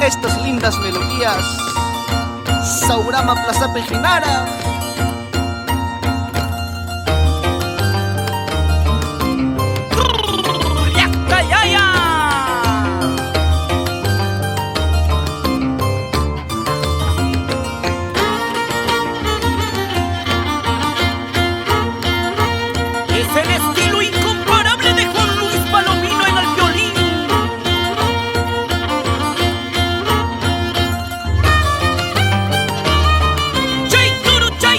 estas lindas melodías. Saurama Plaza Pejinara. Es el estilo incomparable de Juan Luis Palomino en el violín. Chay, turu, chay.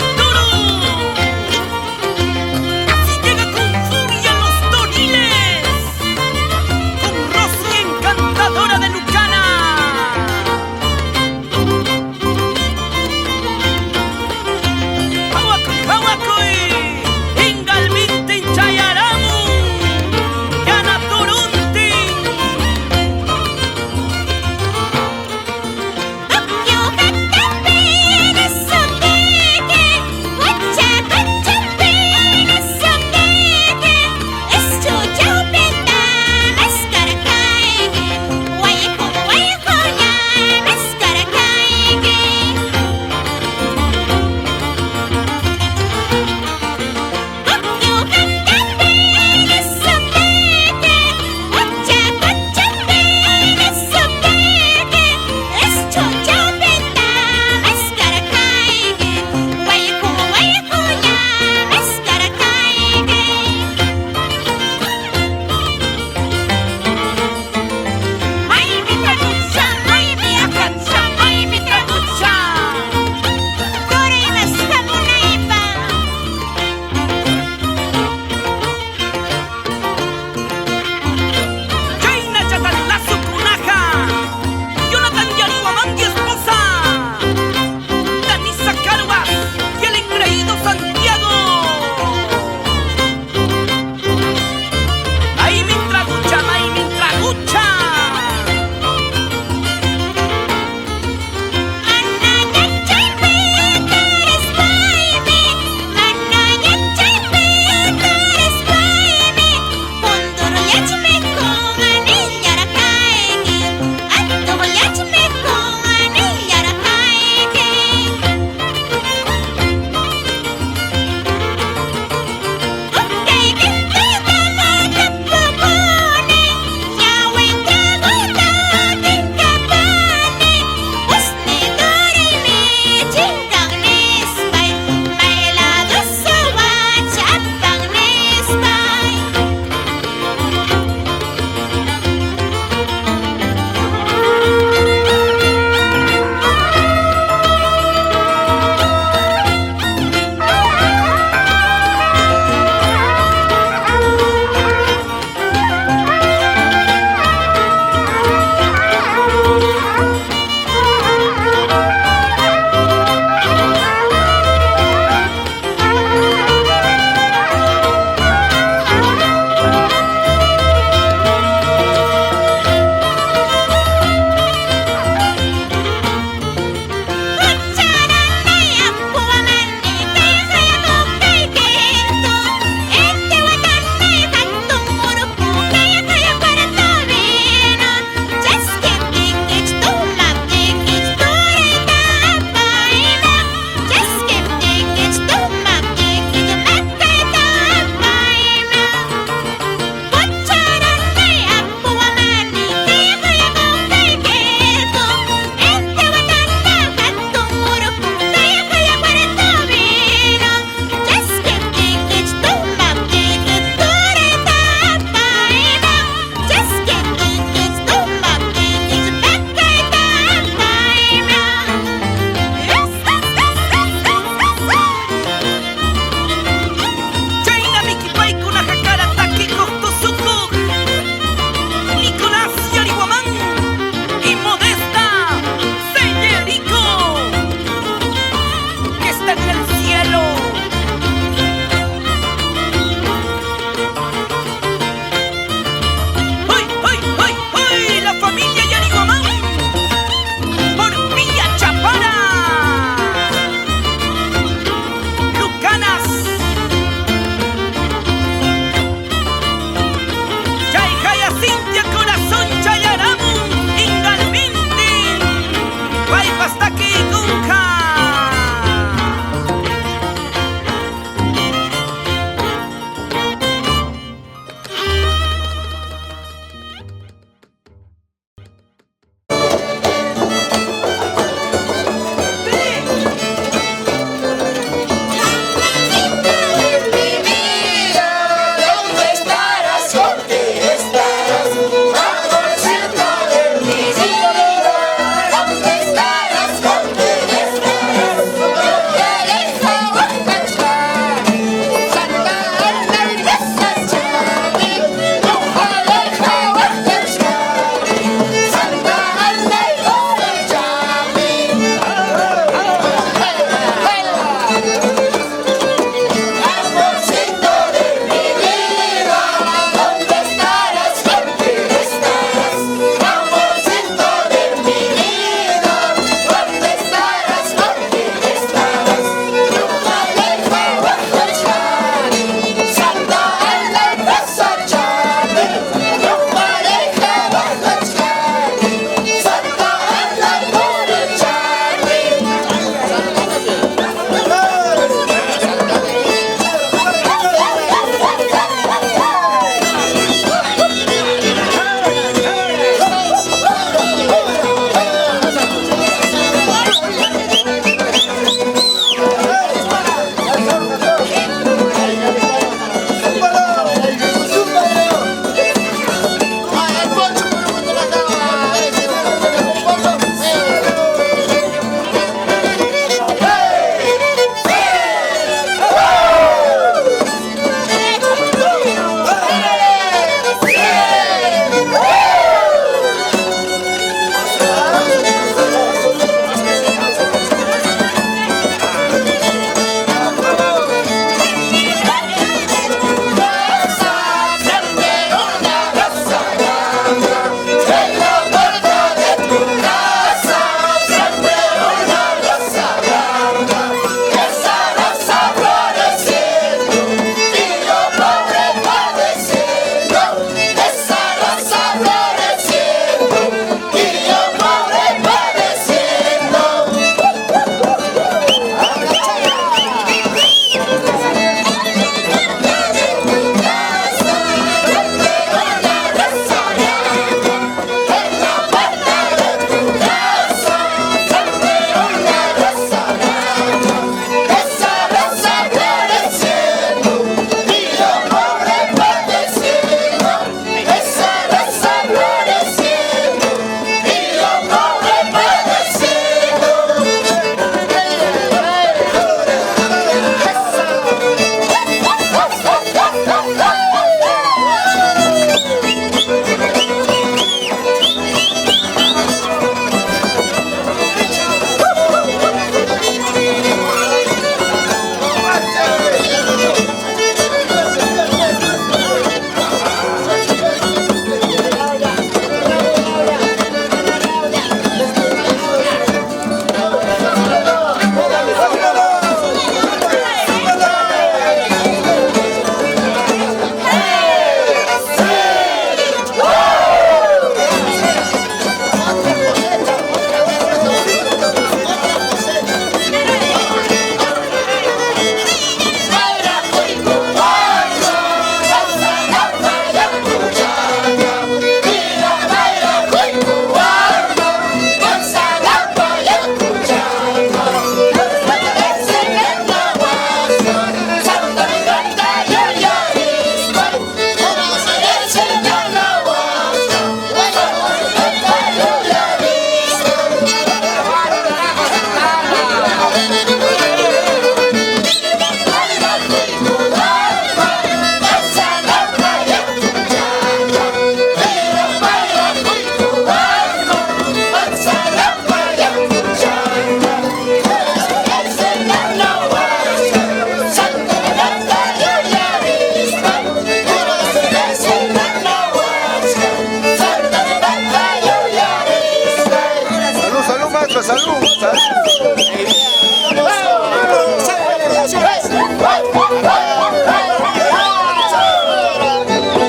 Gabacho, salud, salud.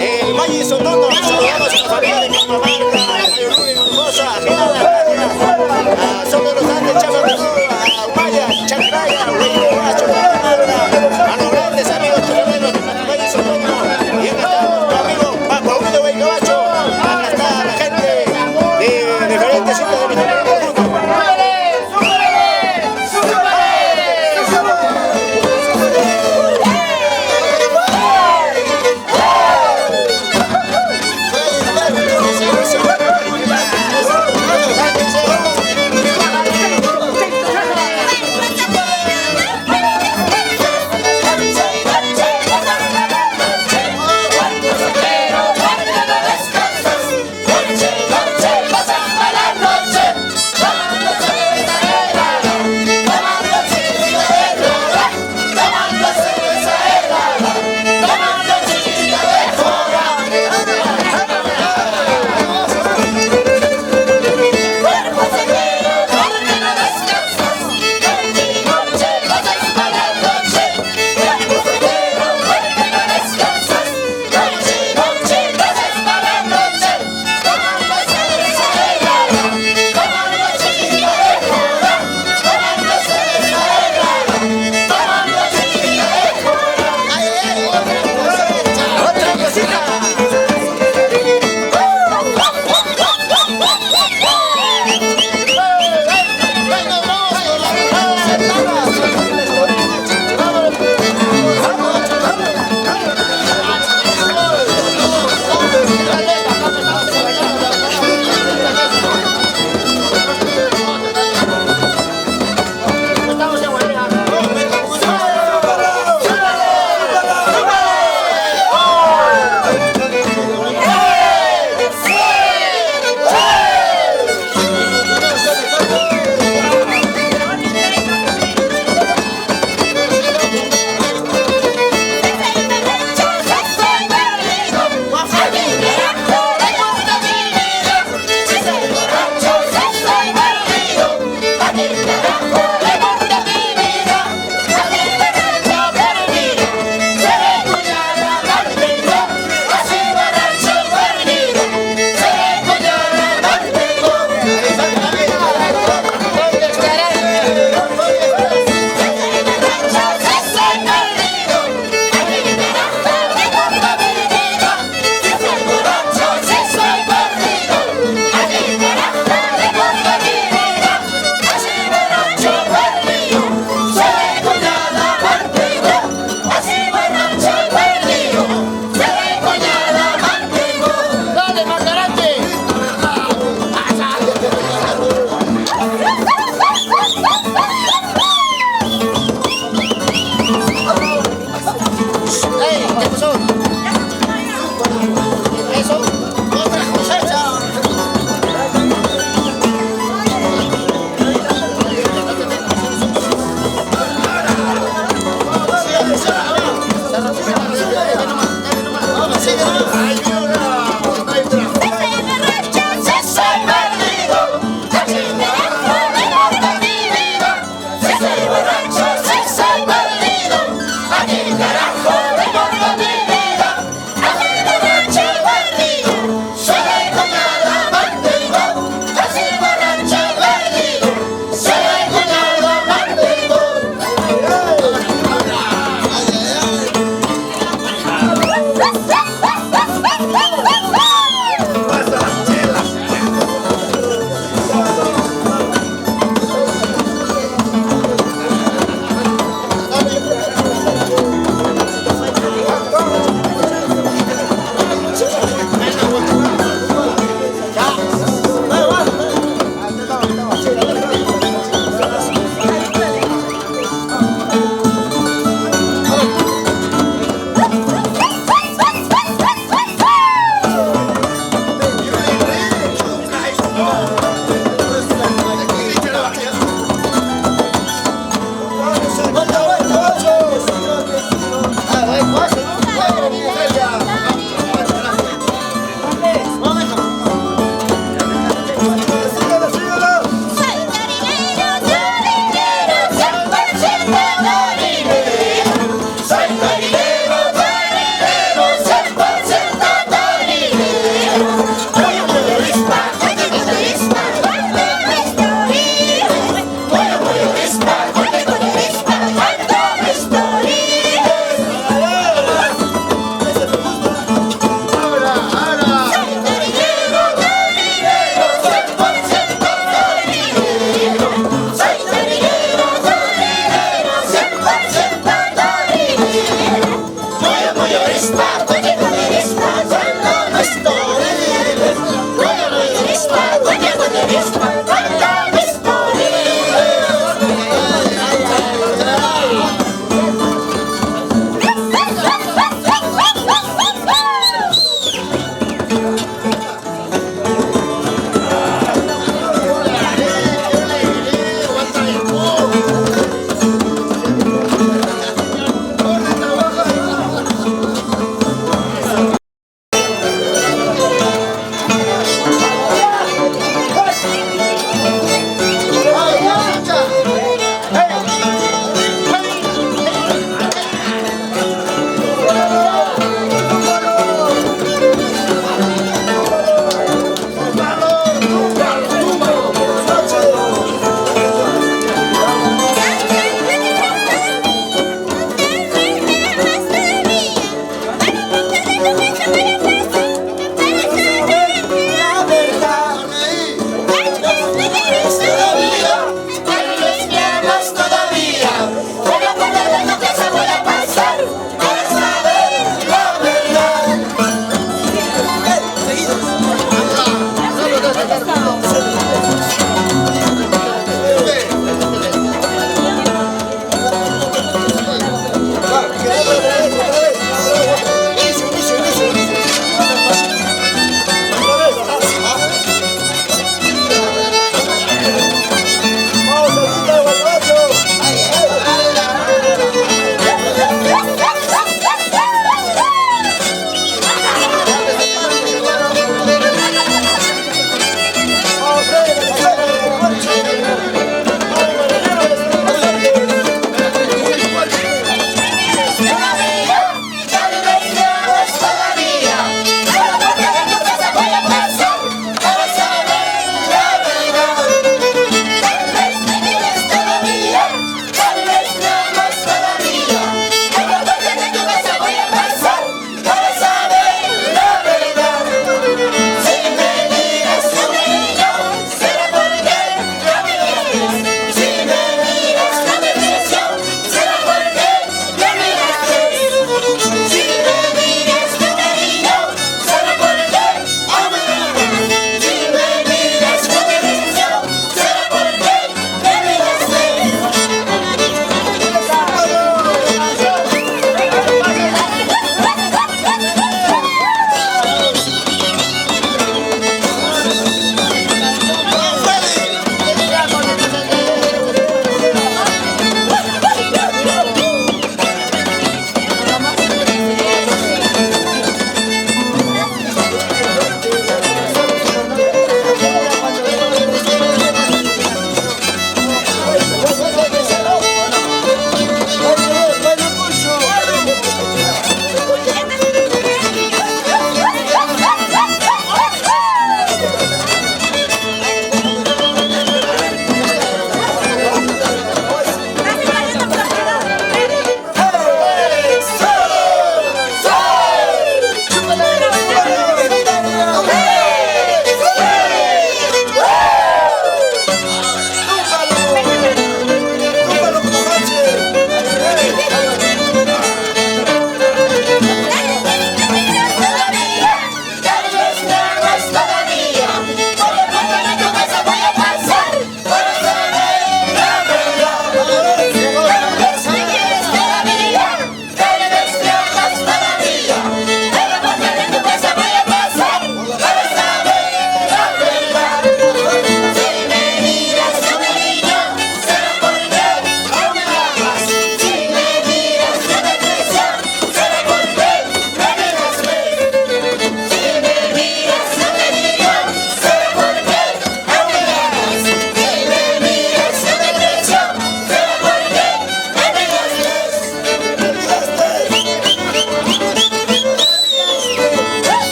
El Valle Sotono, saludamos a la familia de Cajamarca, Mayor Luis Hermosa, Son de los Andes, Chama a Maya, Chacraya, Rey Gabacho, a los grandes amigos chilenos del Valle Sotono, y acá está nuestro amigo Paulino Rey Gabacho, acá está la gente de diferentes sitios de mi familia.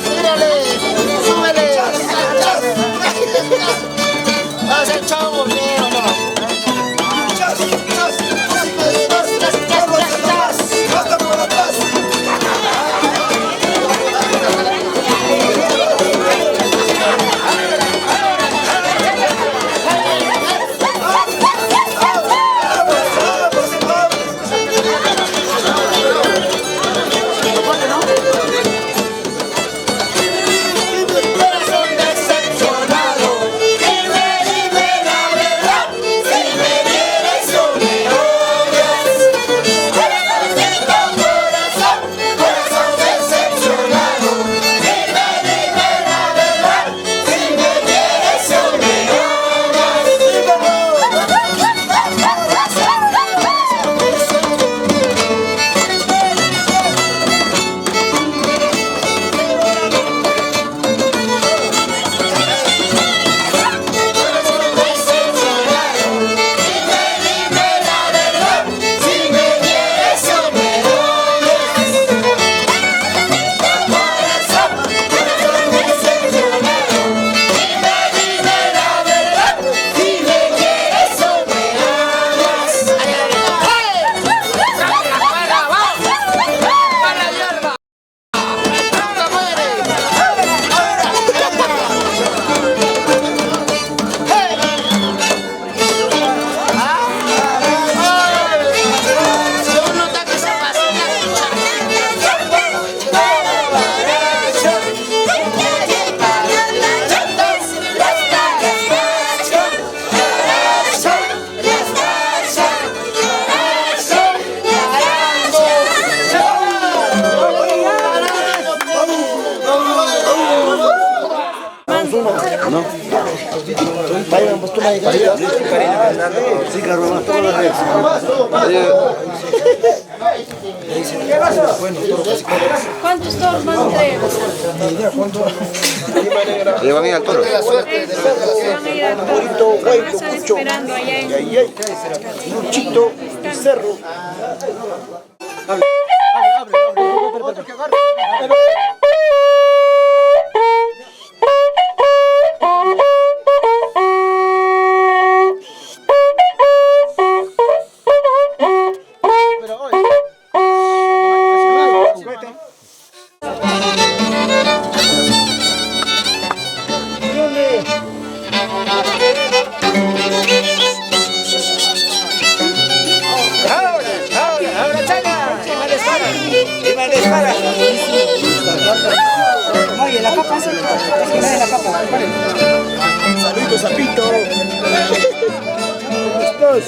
tírale, súbele. Vamos a hacer chavo, bien, ¿no? ¿Cuántos toros van a traer? Llevan ahí al toro. Van a ir al toro. Van a estar esperando allá en... Luchito y Cerro. Oye, la papa es la papa. Saludos, sapito. ¿Cómo estás?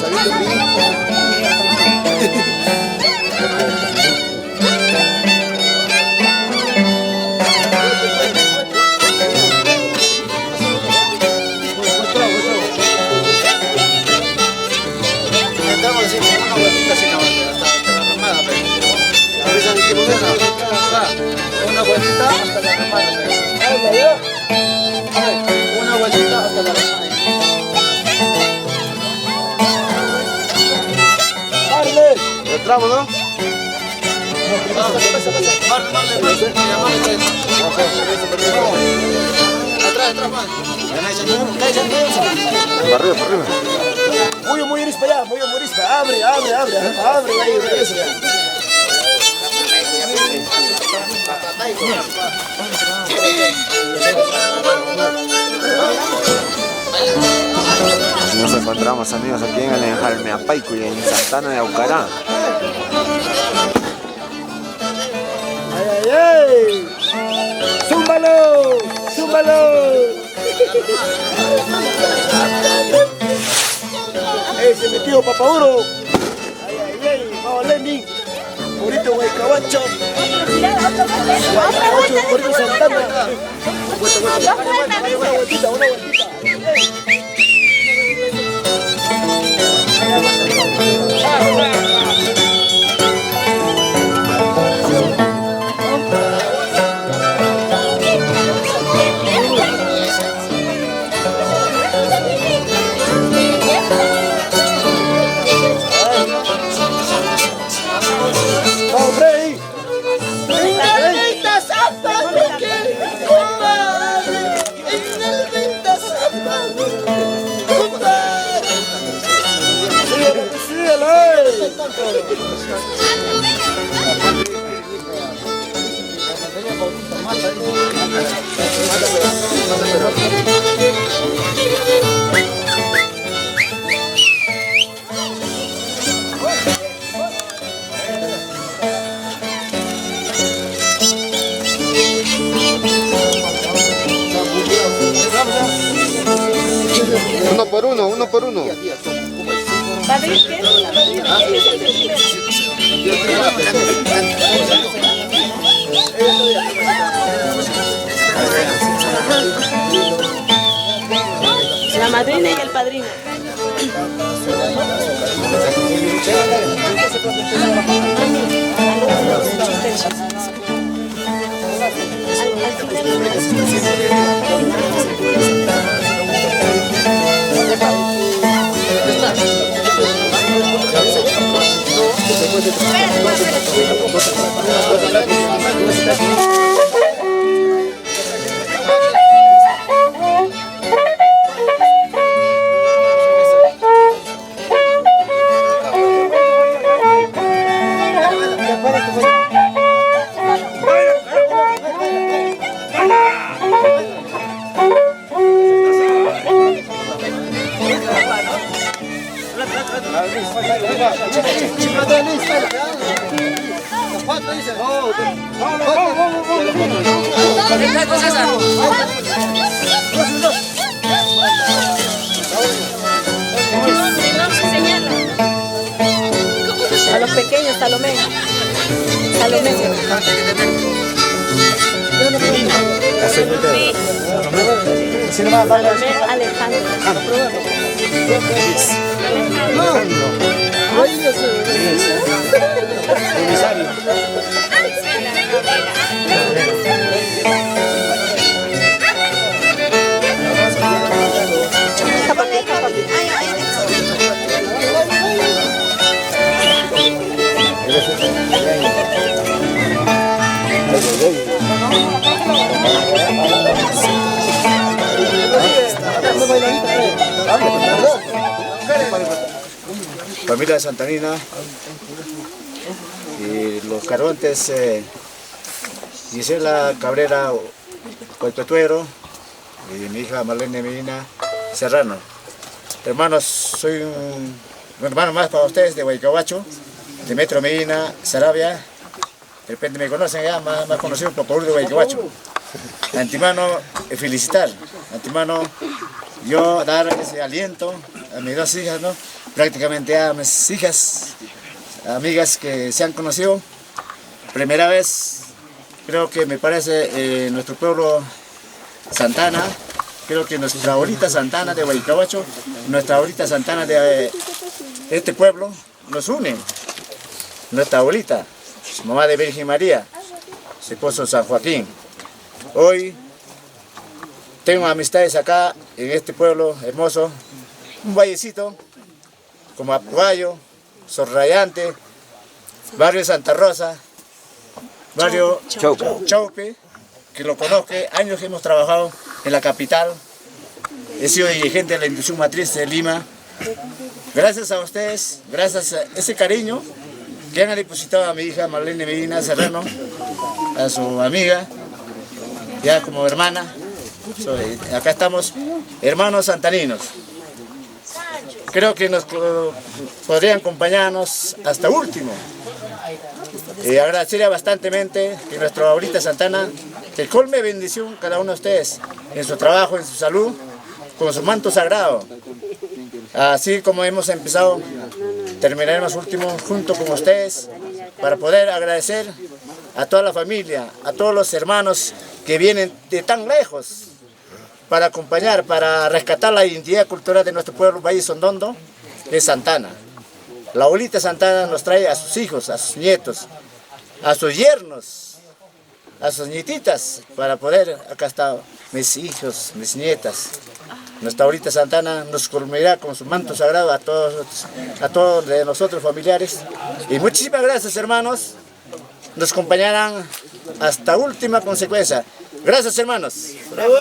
Saludos, una vueltita hasta la ramada. Una vueltita hasta la ramada. ¡Marle! ¿El tramo, no? Atrás, para arriba. Muy iris para allá, muy iris para allá. Abre, ahí, regresa. Nos encontramos, amigos, aquí en el Enjalmeapaico y en Santana de Aucará. ¡Ay! ¡Zúmbalo! Se metió Papaduro. Ay, vamos Lenny. Burrito Huaycabacho. Burrito Santana. Una vueltita. Uno por uno, uno por uno. Padrino, ¿qué es? La madrina y el padrino. A los pequeños, Salomé. Salomé. Salomé Alejandro. Familia santanina y los carontes Gisela Cabrera Coipetuero y mi hija Marlene Medina Serrano. Hermanos, soy un hermano más para ustedes de Huaycahuacho, de Metro Medina, Sarabia. De repente me conocen ya, más conocido por Paul de Huaycahuacho. De antemano, felicitar. De antemano, yo dar ese aliento a mis dos hijas, ¿no? Prácticamente a mis hijas, amigas que se han conocido. Primera vez, creo que me parece nuestro pueblo Santana, creo que nuestra abuelita Santana de Huaycahuacho, nuestra abuelita Santana de este pueblo, nos une. Nuestra abuelita, mamá de Virgen María, su esposo San Joaquín. Hoy tengo amistades acá en este pueblo hermoso, un vallecito como Apuayo, Sorrayante, barrio Santa Rosa, barrio Chaupe, que lo conozco, años que hemos trabajado en la capital, he sido dirigente de la institución matriz de Lima. Gracias a ustedes, gracias a ese cariño que han depositado a mi hija Marlene Medina Serrano, a su amiga, ya como hermana. Acá estamos, hermanos santaninos. Creo que nos podrían acompañarnos hasta último. Agradecería bastantemente que nuestra abuelita Santana te colme bendición cada uno de ustedes en su trabajo, en su salud, con su manto sagrado. Así como hemos empezado, terminaremos último junto con ustedes para poder agradecer a toda la familia, a todos los hermanos que vienen de tan lejos para acompañar, para rescatar la identidad cultural de nuestro pueblo Valle Sondondo de Santana. La abuelita Santana nos trae a sus hijos, a sus nietos, a sus yernos, a sus nietitas, para poder, acá están mis hijos, mis nietas. Nuestra abuelita Santana nos colmará con su manto sagrado a todos de nosotros familiares. Y muchísimas gracias, hermanos. Nos acompañarán hasta última consecuencia. Gracias, hermanos. ¡Bravo!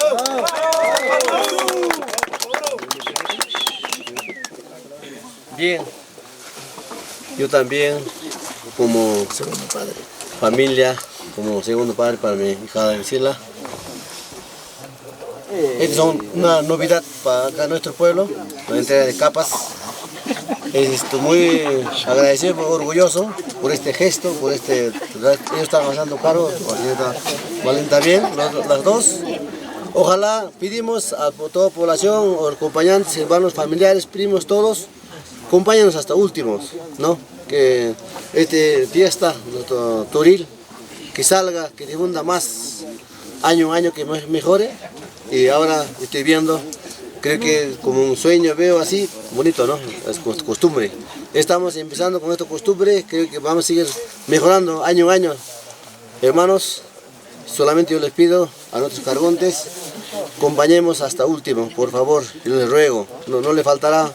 Bien, yo también como familia, como segundo padre para mi hija Priscila. Esta es una novedad para acá nuestro pueblo, la entrega de capas. Estoy muy agradecido, orgulloso por este gesto, ellos están avanzando cargo, la señorita Valen también, las dos. Ojalá pedimos a toda la población, o acompañantes, hermanos, familiares, primos, todos, acompáñenos hasta últimos, ¿no? Que esta fiesta, nuestro Toril, que salga, que difunda más año a año, que mejore. Y ahora estoy viendo, creo que como un sueño veo así, bonito, ¿no? Es costumbre. Estamos empezando con esta costumbre, creo que vamos a seguir mejorando año a año. Hermanos, solamente yo les pido a nuestros cargontes, acompañemos hasta último, por favor, yo les ruego. No le faltará,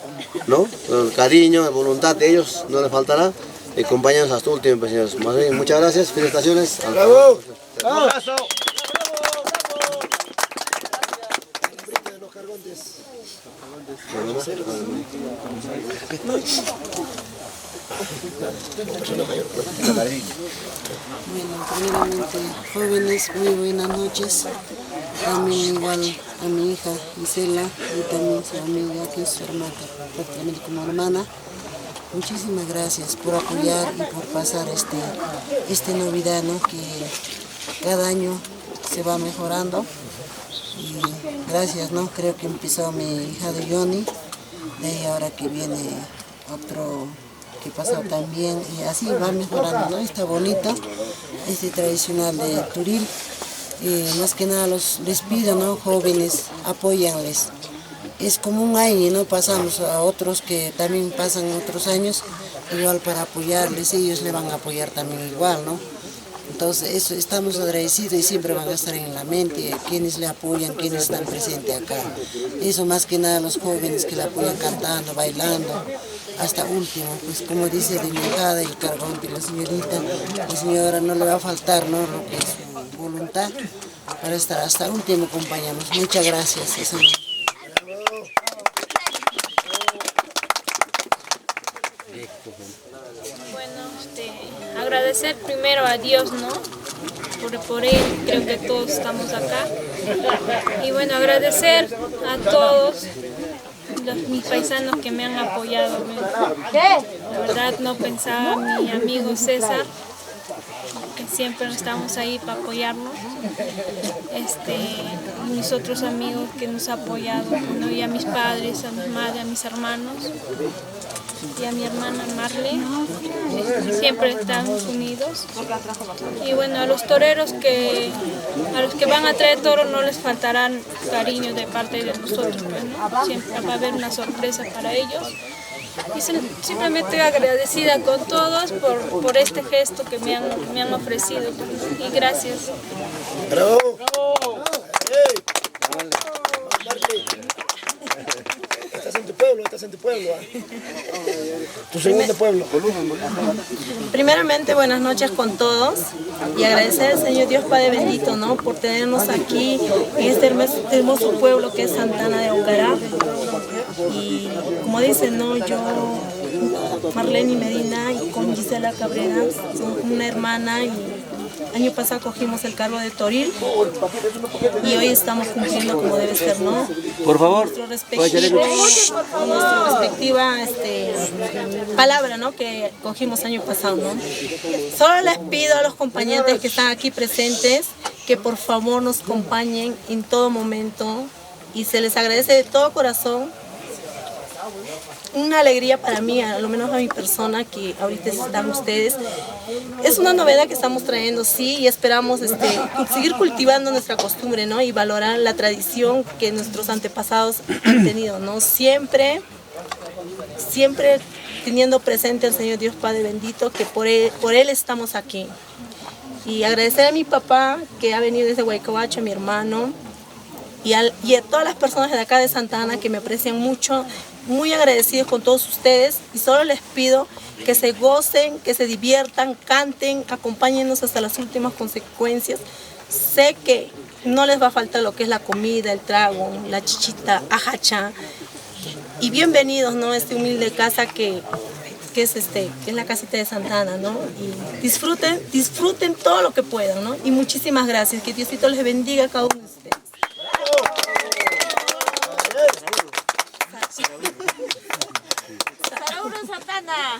¿no? El cariño, la voluntad de ellos no les faltará. Acompañemos hasta último, pues, señores. Más bien, muchas gracias, felicitaciones. ¡Bravo! Bueno, primeramente, jóvenes, muy buenas noches. También igual a mi hija Gisela y también su amiga, que es su hermana, prácticamente como hermana. Muchísimas gracias por apoyar y por pasar este Navidad, ¿no? Que cada año se va mejorando. Y gracias, ¿no? Creo que empezó mi hija de Johnny, de ahí ahora que viene otro que pasó también, y así va mejorando, ¿no? Está bonito, tradicional de Toril. Más que nada les pido, ¿no? Jóvenes, apóyanles. Es como un año, ¿no? Pasamos a otros que también pasan otros años, igual para apoyarles, ellos le van a apoyar también igual, ¿no? Entonces, eso, estamos agradecidos y siempre van a estar en la mente quienes le apoyan, quienes están presentes acá. Eso más que nada los jóvenes que le apoyan cantando, bailando, hasta último. Pues como dice de mi hija, el cargón de la señora no le va a faltar, ¿no? Lo que es su voluntad para estar hasta último, acompañamos. Muchas gracias. Eso. Bueno, agradecer primero a Dios, ¿no? Por él creo que todos estamos acá. Y bueno, agradecer a todos mis paisanos que me han apoyado. La verdad no pensaba mi amigo César, que siempre estamos ahí para apoyarnos. Mis otros amigos que nos han apoyado, ¿no? Y a mis padres, a mi madre, a mis hermanos y a mi hermana Marley, siempre estamos unidos. Y bueno, a los toreros a los que van a traer toros no les faltarán cariño de parte de nosotros, pues, ¿no? Siempre va a haber una sorpresa para ellos. Y simplemente agradecida con todos por este gesto que me han ofrecido. Y gracias. ¡Bravo! Estás en tu pueblo. Tu segundo pueblo. Primeramente, buenas noches con todos y agradecer al Señor Dios Padre bendito, ¿no? Por tenernos aquí en este hermoso pueblo que es Santana de Aucará. Y como dicen, ¿no? Yo, Marlene Medina y con Gisela Cabrera, somos una hermana, y año pasado cogimos el cargo de Toril y hoy estamos cumpliendo como debe ser, ¿no? Por favor. Nuestra respectiva palabra, ¿no? Que cogimos año pasado, ¿no? Solo les pido a los compañeros que están aquí presentes que por favor nos acompañen en todo momento y se les agradece de todo corazón. Una alegría para mí, a lo menos a mi persona, que ahorita están ustedes. Es una novedad que estamos trayendo, sí, y esperamos seguir cultivando nuestra costumbre, ¿no? Y valorar la tradición que nuestros antepasados han tenido, ¿no? Siempre teniendo presente al Señor Dios Padre bendito, que por él estamos aquí. Y agradecer a mi papá, que ha venido desde Huaycabacho, a mi hermano, y a todas las personas de acá de Santa Ana que me aprecian mucho, muy agradecidos con todos ustedes, y solo les pido que se gocen, que se diviertan, canten, acompáñennos hasta las últimas consecuencias. Sé que no les va a faltar lo que es la comida, el trago, la chichita, ajacha, y bienvenidos, ¿no? A esta humilde casa que que es la casita de Santa Ana, ¿no? Y disfruten todo lo que puedan, ¿no? Y muchísimas gracias, que Diosito les bendiga a cada uno de ustedes. ¡Sarauro Santana!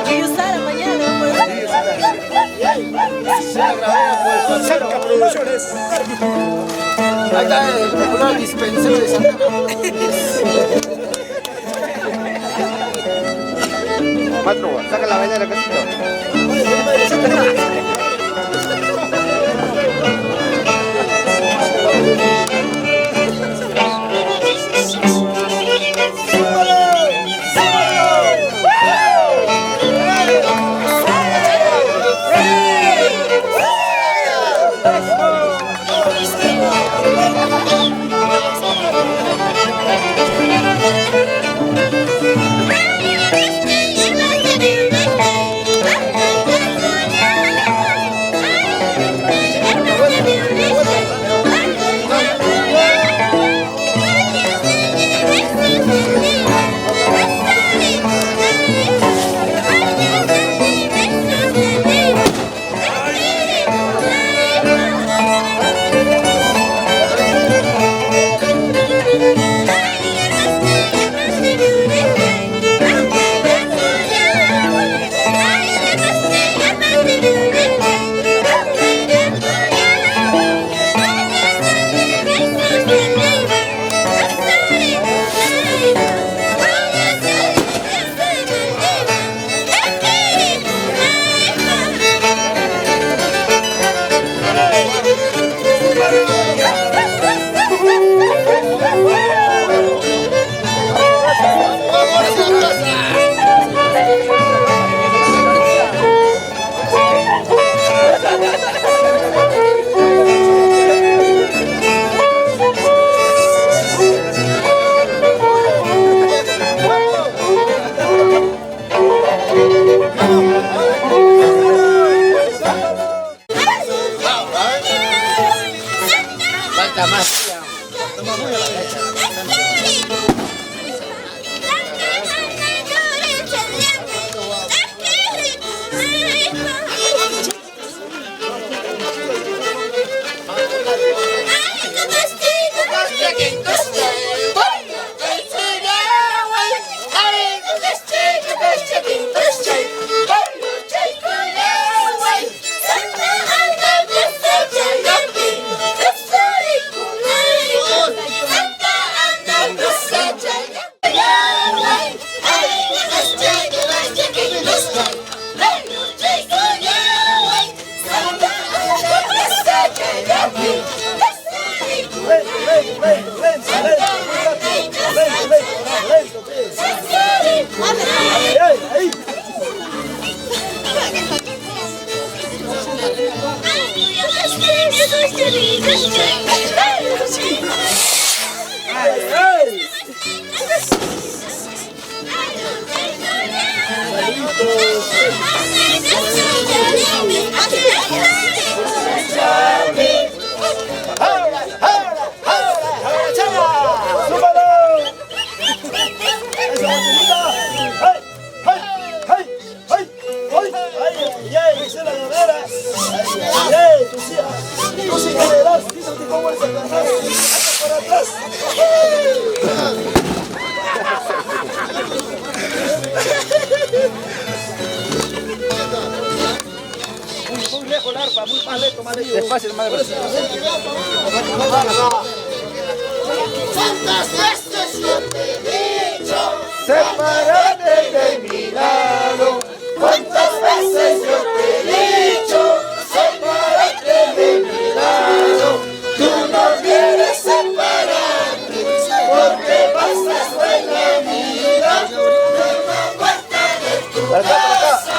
Yusara, mañana. Cerca Producciones. Ahí está el popular dispensero de Santa Ana. Cuatro, saca la vaina de la casita. ¡Súbalo! ¡Eso, lejos el arpa, muy más lento, más lento. Despacio, más despacio. ¿Cuántas veces yo te he dicho? Sepárate de mi lado. ¿Cuántas veces yo te he dicho? Sepárate de mi lado. Tú no quieres separarte porque bastas en la vida. En la puerta de tu casa,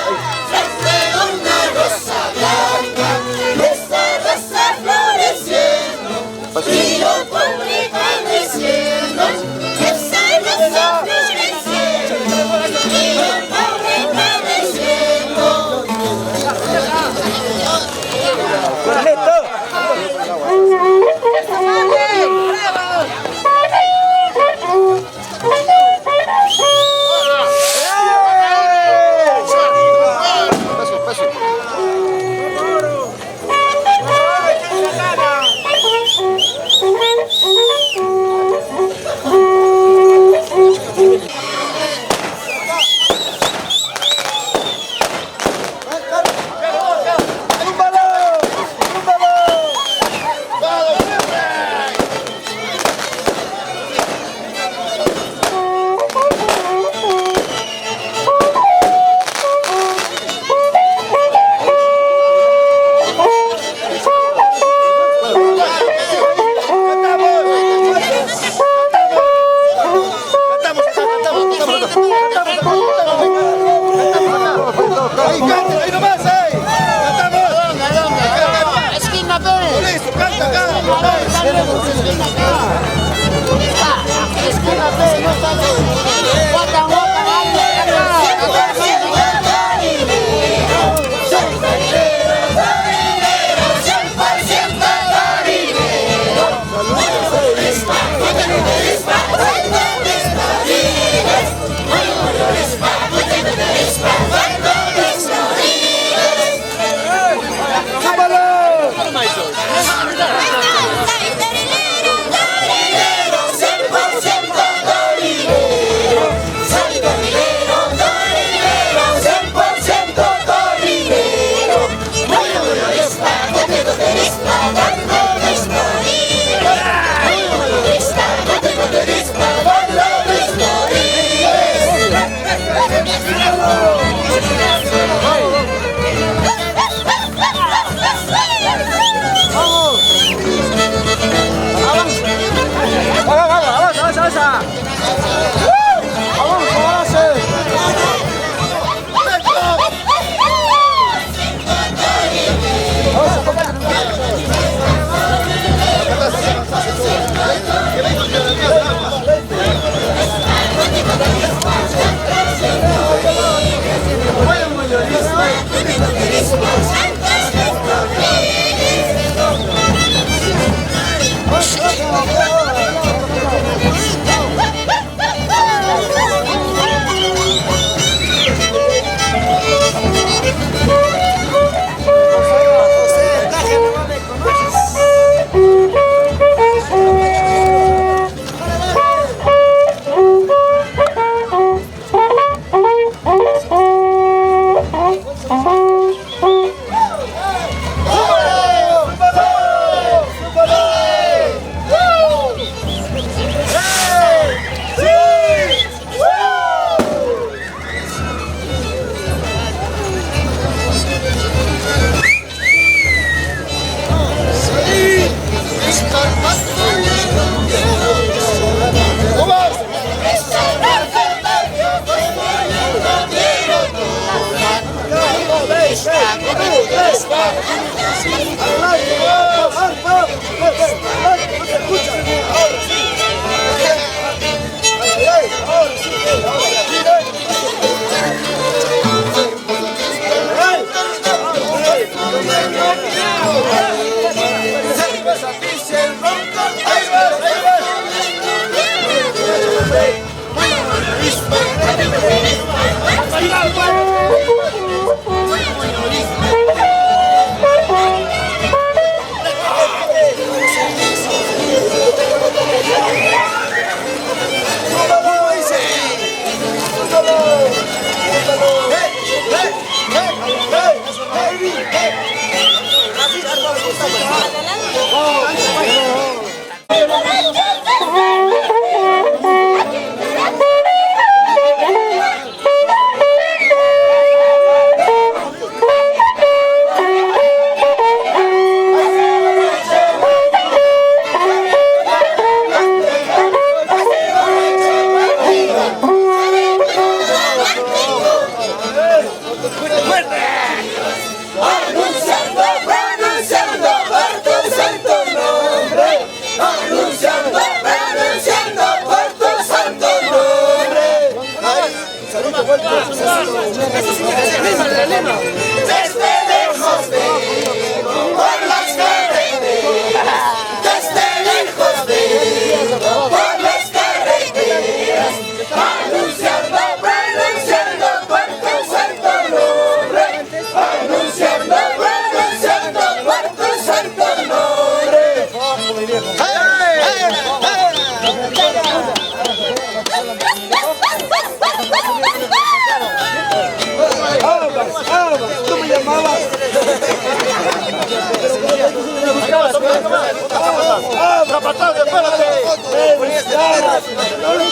frente a una rosa blanca, esa rosa floreciendo y yo pobre padeciendo. Esa rosa floreciendo y yo pobre padeciendo. ¡Correcto!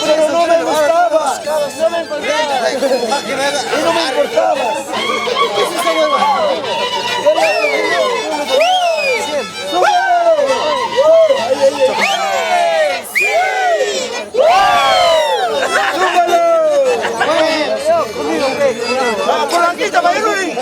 pero no me gustaba. No me importaba. Y no me importaba. Por aquí está Mayuri.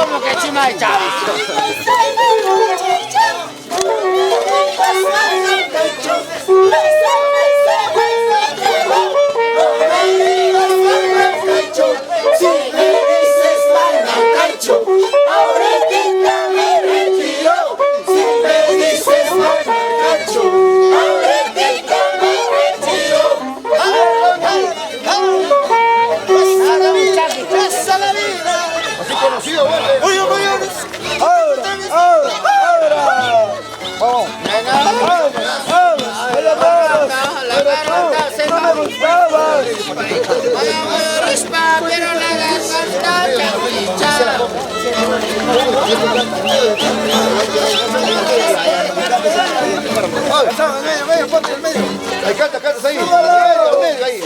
¿Cómo que Chimaicha? Si me dices Manancacho, ahorita me retiro. Si me dices Manancacho, ahorita me retiro. ¡Pasa la vida! ¡Pasa la vida! Así conocido, ¿vale? ¡Oye, ¡Ahora! ¡Vamos! ¡No me gustaba! Pero la garganta medio, ponte en el medio. Ahí cantas ahí. Medio, ahí.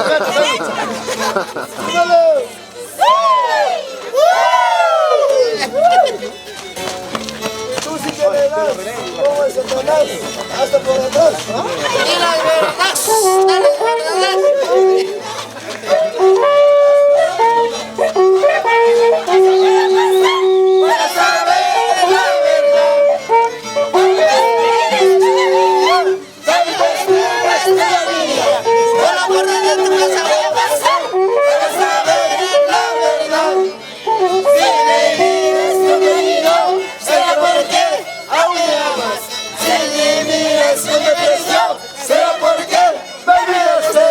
Cantas ahí. Tú sí que le das, como el Satanás, hasta por atrás. Y la verdad, dale verdad. Para saber la verdad, tal vez no es la vida. Con la puerta de tu casa voy a pasar. Para saber la verdad, si me miras conmigo, será porque aún me amas. Si me miras con depresión, será porque me miraste.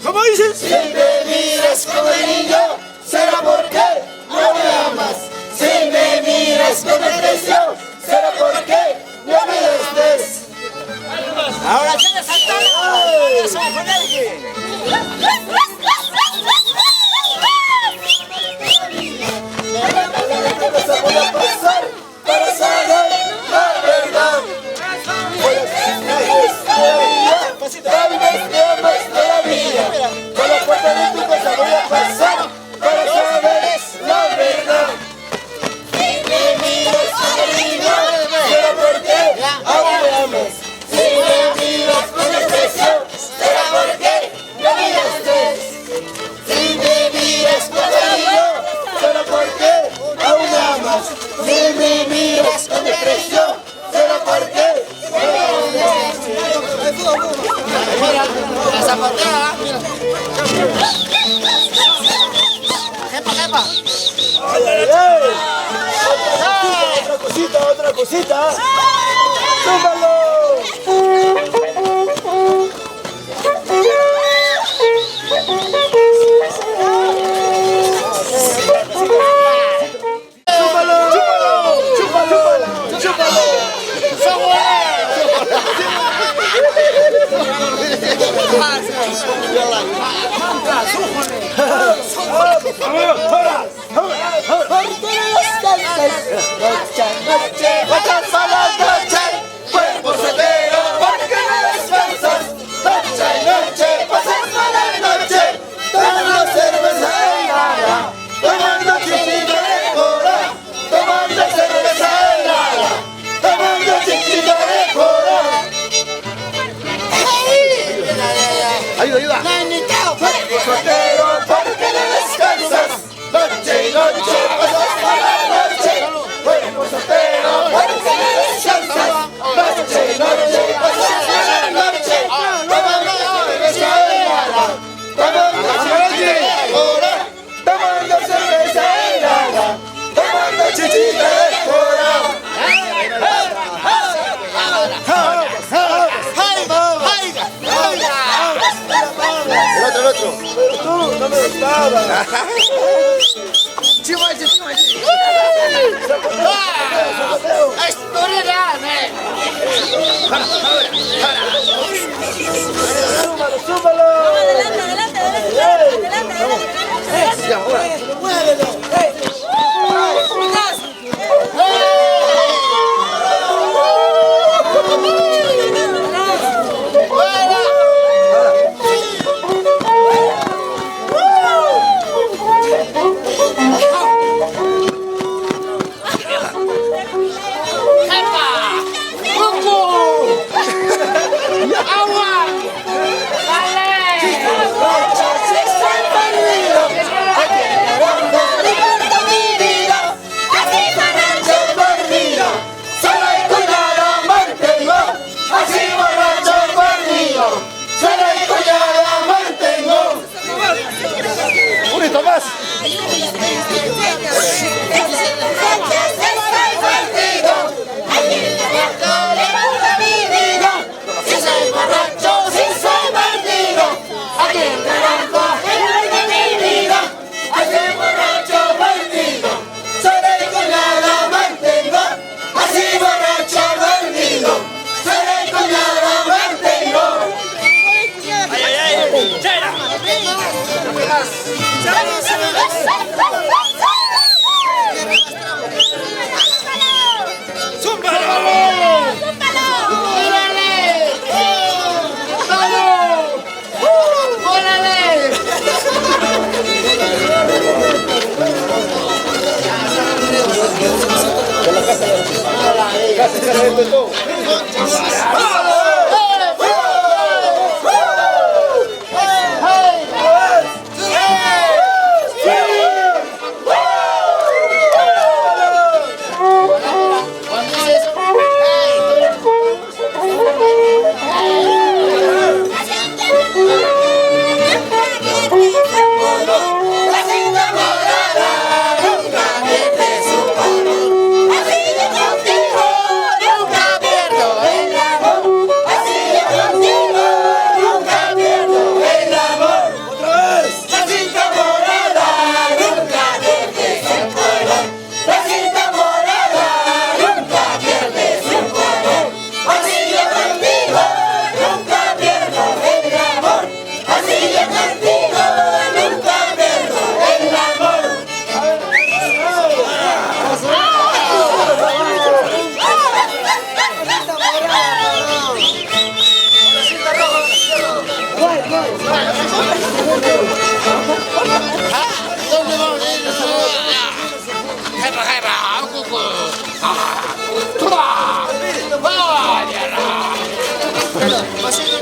¿Cómo dices? Si me miras como el niño, será porque no me amas. Si me miras con depresión, será porque no me miraste. Ahora se Santana. Voy a pasar para saber la verdad. Tal vez me amas todavía. Por la puerta de tu casa voy a pasar para saber la verdad. Si me miras conmigo, será porque aún me amas. Si me miras con depresión, será porque me miraste. Si me miras conmigo, será porque aún me amas. Si me miras con depresión, será porque me miraste. Mira, la zapatea, mira. Jepa. Otra cosita. ¡Súmalo! Vayas a la noche, cuerpo soltero, porque no descansas. Noche y noche, pasas a la noche, tomando cerveza helada, tomando chichita de cola, tomando cerveza helada, tomando chichita de cola. Ayuda. Cuerpo soltero, porque no descansas. Noche y noche, pasas a la noche, cuerpo soltero, porque no descansas. Noche y noche, pasas a la noche, tomando cerveza helada, tomando chichita de cola, tomando cerveza helada, tomando chichita de cola. El otro. Pero tú no me gustabas. Chimaiche. Súmalo. Adelante. Muévelo. Pasito